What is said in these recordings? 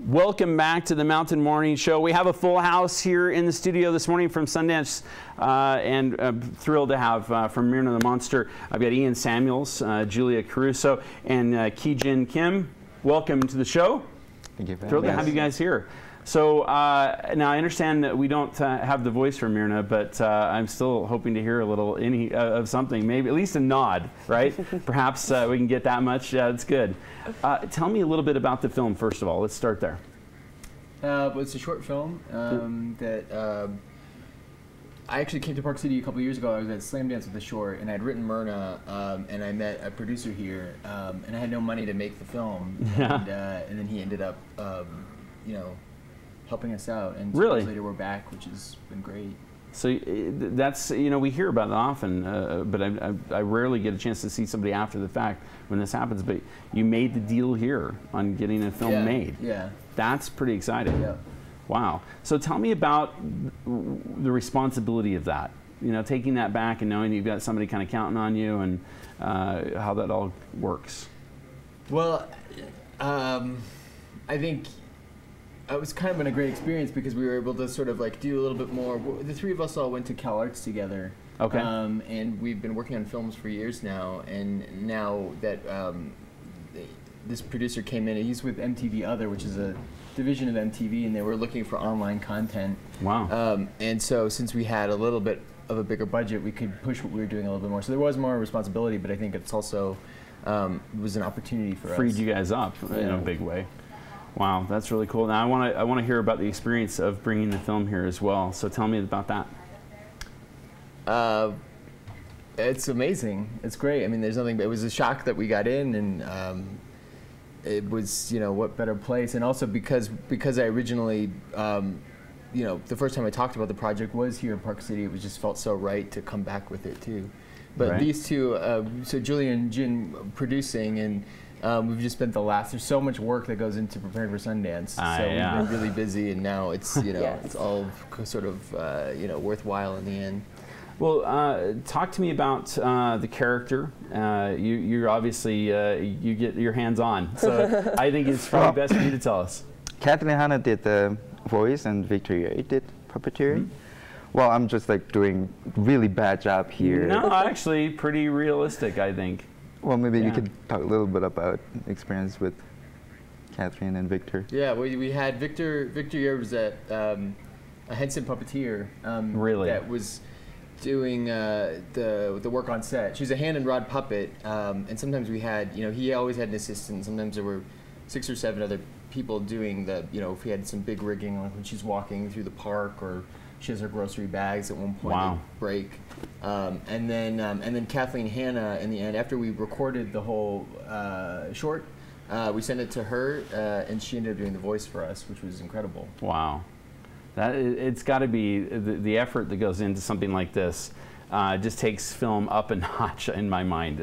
Welcome back to the Mountain Morning Show. We have a full house here in the studio this morning from Sundance, and I'm thrilled to have from Myrna the Monster. I've got Ian Samuels, Julia Caruso, and Ki-Jin Kim. Welcome to the show. Thank you. Thrilled to have you guys here. So now I understand that we don't have the voice from Myrna, but I'm still hoping to hear a little of something, maybe at least a nod, right? Perhaps we can get that much. That's good. Tell me a little bit about the film, first of all. Let's start there. Well, it's a short film that I actually came to Park City a couple years ago. I was at Slam Dance with the Short, and I'd written Myrna, and I met a producer here, and I had no money to make the film, and then he ended up, you know, helping us out, and 2 years later we're back, which has been great. So that's, you know, we hear about it often, but I rarely get a chance to see somebody after the fact when this happens, but you made the deal here on getting a film made. Yeah. That's pretty exciting. Yeah. Wow. So tell me about the responsibility of that, you know, taking that back and knowing you've got somebody kind of counting on you, and how that all works. Well, I think it was kind of been a great experience because we were able to sort of like do a little bit more. The three of us all went to Cal Arts together. Okay. And we've been working on films for years now, and now that this producer came in, he's with MTV Other, which is a division of MTV, and they were looking for online content. Wow. And so since we had a little bit of a bigger budget, we could push what we were doing a little bit more. So there was more responsibility, but I think it's also was an opportunity for us. Freed you guys up in a big way. Wow, that's really cool. Now I want to hear about the experience of bringing the film here as well. So tell me about that. It's amazing. It's great. I mean, there's nothing. It was a shock that we got in, and it was, you know, what better place. And also because I originally, you know, the first time I talked about the project was here in Park City. It was just felt so right to come back with it too. But these two, so Julia and Jin producing, and we've just spent there's so much work that goes into preparing for Sundance. So we've been really busy, and now it's, you know, it's all sort of, you know, worthwhile in the end. Well, talk to me about the character. You're obviously, you get your hands on. So I think it's probably best for you to tell us. Kathleen and Hannah did the voice, and Victoria did puppeteering. Mm-hmm. Well, I'm just like doing really bad job here. No, actually pretty realistic, I think. Well, maybe you could talk a little bit about experience with Kathleen and Victor. Yeah, we had Victor was a Henson puppeteer. That was doing the work on set. She was a hand and rod puppet, and sometimes we had, you know, he always had an assistant. Sometimes there were 6 or 7 other people doing the, you know, if we had some big rigging, like when she's walking through the park, or she has her grocery bags at one point break. And then Kathleen Hannah in the end, after we recorded the whole short, we sent it to her, and she ended up doing the voice for us, which was incredible. Wow. It's got to be the effort that goes into something like this. Just takes film up a notch in my mind.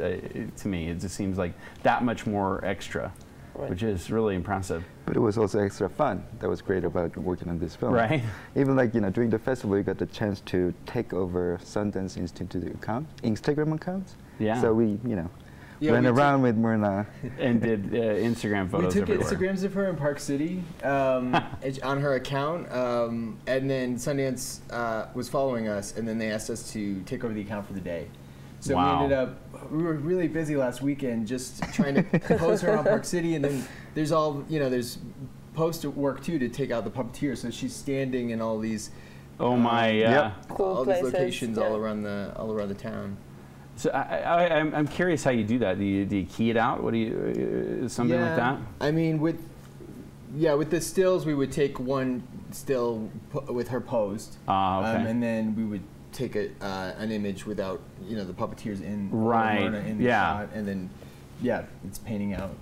To me, it just seems like that much more extra, which is really impressive. But it was also extra fun. That was great about working on this film. Right. Even like, you know, during the festival, you got the chance to take over Sundance Institute account, Instagram accounts. Yeah. So we, you know, went around with Myrna. And did Instagram photos everywhere. We took Instagrams of her in Park City on her account, and then Sundance was following us, and then they asked us to take over the account for the day. So we were really busy last weekend just trying to pose her on Park City, and then there's all, you know, there's post work too to take out the puppeteer. So she's standing in all these cool all these locations all around the town. So I'm curious how you do that. Do you key it out? What do you something like that? I mean, with the stills, we would take one still with her posed, and then we would take an image without, you know, the puppeteers in in the shot, and then it's painting out.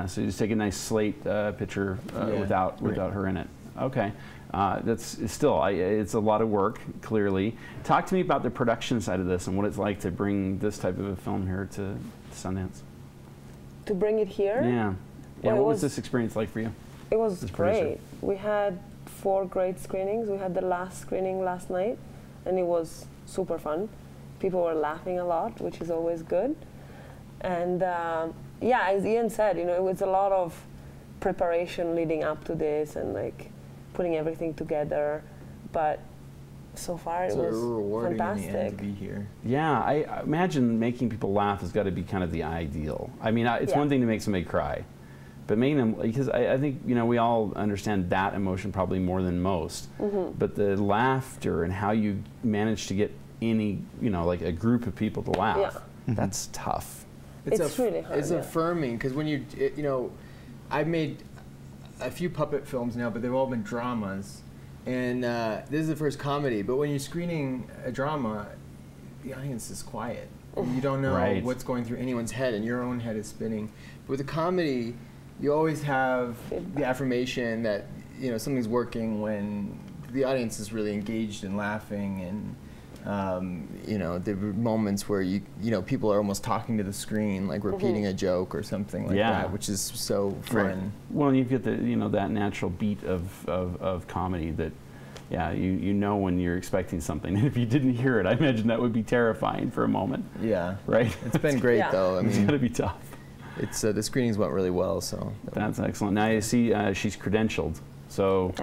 So you just take a nice slate picture without her in it. Okay. That's still, it's a lot of work, clearly. Talk to me about the production side of this and what it's like to bring this type of a film here to Sundance. To bring it here? Yeah. Yeah. What was this experience like for you? It was great. We had 4 great screenings. We had the last screening last night, and it was super fun. People were laughing a lot, which is always good. And yeah, as Ian said, you know, it was a lot of preparation leading up to this and like putting everything together, but so far it was rewarding fantastic. in the end to be here. Yeah, I imagine making people laugh has got to be kind of the ideal. I mean, it's one thing to make somebody cry, but making them, because I think, you know, we all understand that emotion probably more than most, but the laughter and how you manage to get any, you know, like a group of people to laugh, that's tough. It's really hard. It's affirming, because when you know, I've made a few puppet films now, but they've all been dramas. And this is the first comedy, but when you're screening a drama, the audience is quiet. You don't know what's going through anyone's head, and your own head is spinning. But with a comedy, you always have the affirmation that, you know, something's working when the audience is really engaged and laughing, and you know, there were moments where you know, people are almost talking to the screen, like repeating a joke or something like that, which is so fun. Right. Well, you get the, you know, that natural beat of comedy that, yeah, you know when you're expecting something, and if you didn't hear it, I imagine that would be terrifying for a moment. Yeah. Right. It's been great though. I mean, it's gonna be tough. It's the screenings went really well, so. That's excellent. Now you see she's credentialed. So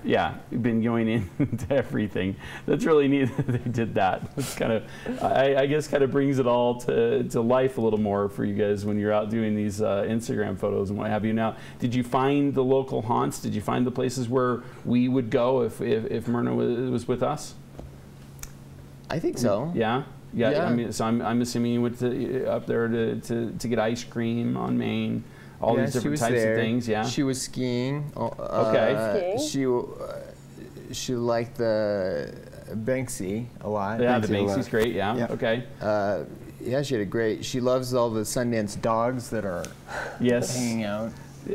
yeah, you've been going into everything. That's really neat that they did that. It's kind of, I guess, kind of brings it all to life a little more for you guys when you're out doing these Instagram photos and what have you. Now, did you find the local haunts? Did you find the places where we would go if Myrna was with us? I think so. Yeah. Yeah. I mean, so I'm assuming you went up there to get ice cream on Main. All these different types of things, yeah. She was skiing. Okay. She liked the Banksy a lot. Yeah, the Banksy's great. Yeah. Okay. Yeah, she had a great. She loves all the Sundance dogs that are hanging out.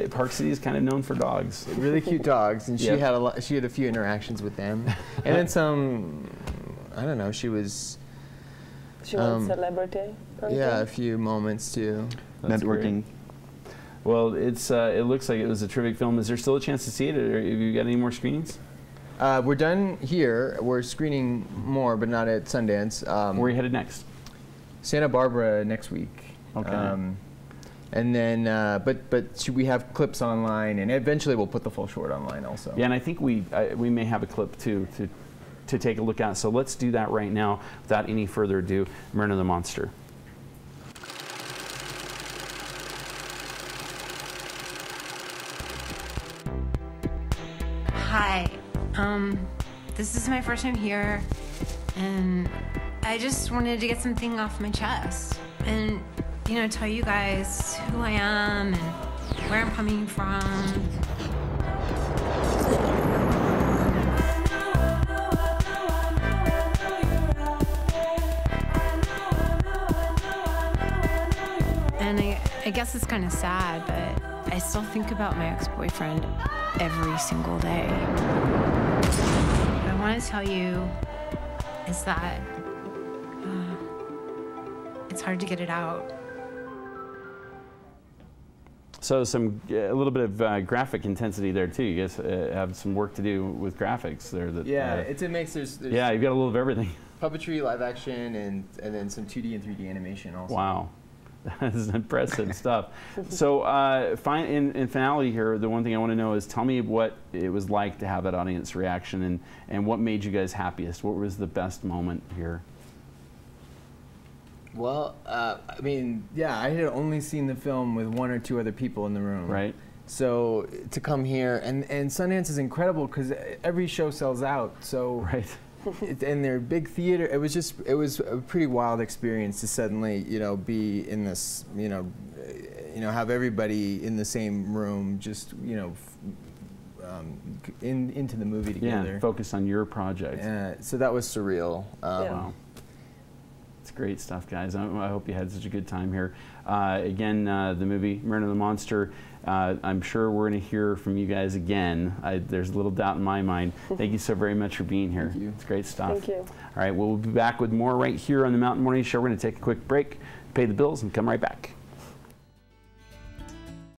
Park City is kind of known for dogs. Really cute dogs, and she had a lot. She had a few interactions with them, and then some. I don't know. She was. She was celebrity. Yeah, a few moments too. That's networking. Great. Well, it's it looks like it was a terrific film. Is there still a chance to see it, or have you got any more screenings? We're done here. We're screening more, but not at Sundance. Where are you headed next? Santa Barbara next week. Okay. And then, but we have clips online, and eventually we'll put the full short online also. Yeah, and I think we may have a clip too to take a look at. So let's do that right now, without any further ado. Myrna the Monster. Hi, this is my first time here, and I just wanted to get something off my chest and, you know, tell you guys who I am and where I'm coming from. And I guess it's kind of sad, but I still think about my ex-boyfriend every single day. What I want to tell you is that it's hard to get it out. So a little bit of graphic intensity there too. You guys have some work to do with graphics there. That, it's a mix. There's yeah, you've got a little of everything. Puppetry, live action, and then some 2D and 3D animation also. Wow. That is impressive stuff. So in finality here, the one thing I want to know is, tell me what it was like to have that audience reaction, and what made you guys happiest. What was the best moment here? Well, I mean, yeah, I had only seen the film with one or two other people in the room. Right. So to come here, and Sundance is incredible because every show sells out. So right. And they're big theater. It was a pretty wild experience to suddenly, you know, be in this, you know, have everybody in the same room, just, you know, into the movie together. Yeah, focus on your project. So that was surreal. Wow. It's great stuff, guys. I hope you had such a good time here. Again, the movie Myrna the Monster. I'm sure we're going to hear from you guys again. There's little doubt in my mind. Thank you so very much for being here. Thank you. It's great stuff. Thank you. All right, we'll be back with more right here on the Mountain Morning Show. We're going to take a quick break, pay the bills, and come right back.